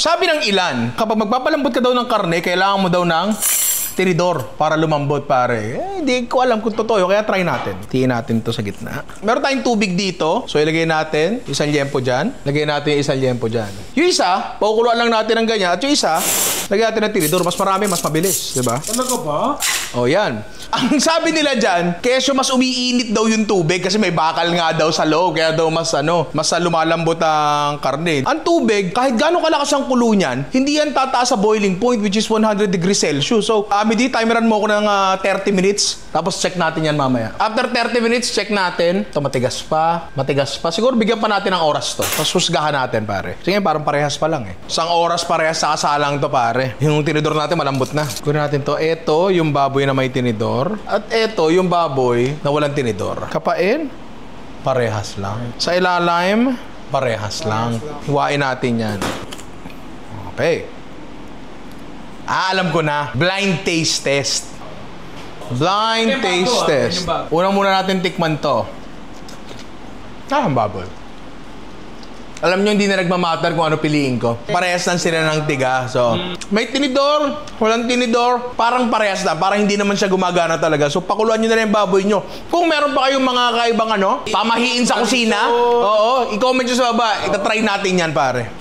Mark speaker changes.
Speaker 1: Sabi ng ilan, kapag magpapalambot ka daw ng karne, kailangan mo daw ng tinidor para lumambot, pare. Hindi ko alam kung totoo, kaya try natin. Tiin natin to sa gitna. Meron tayong tubig dito. So, ilagay natin isang liempo dyan. Lagay natin isang liempo dyan. Yung isa, pakukuluan lang natin ng ganyan. At yung isa, lagay natin ng tinidor. Mas marami, mas mabilis. Diba?
Speaker 2: Talaga ba?
Speaker 1: O, yan. Ang sabi nila dyan, kesyo mas umiinit daw yung tubig kasi may bakal nga daw sa loob. Kaya daw mas lumalambot ang karne. Ang tubig, kahit gano'ng kalakas ang kulo niyan, hindi yan tataas sa boiling point, which is 100 degrees Celsius. So, Midi, timeran mo ko ng 30 minutes. Tapos check natin yan mamaya. After 30 minutes, check natin. Ito, matigas pa. Matigas pa. Siguro bigyan pa natin ng oras to. Tapos husgahan natin, pare. Sige, parang parehas pa lang eh. Isang oras parehas sa kasalang to, pare. Yung tinidor natin, malambot na. Kunin natin to. Ito, yung baboy na may tinidor. At ito, yung baboy na walang tinidor. Kapain, parehas lang. Sa ilalim, parehas lang. Hiwain natin yan. Okay. Alam ko na. Blind taste test. Blind taste test. Unang muna natin tikman to. Ang baboy. Alam nyo, hindi na nagmamatter kung ano piliin ko. Parehas lang sila ng tiga. So, may tinidor, walang tinidor, parang parehas na. Parang hindi naman siya gumagana talaga. So, pakuluan nyo na rin yung baboy nyo. Kung meron pa kayong mga kaibang pamahiin sa kusina, oo, i-comment nyo sa baba. Itatry natin yan, pare.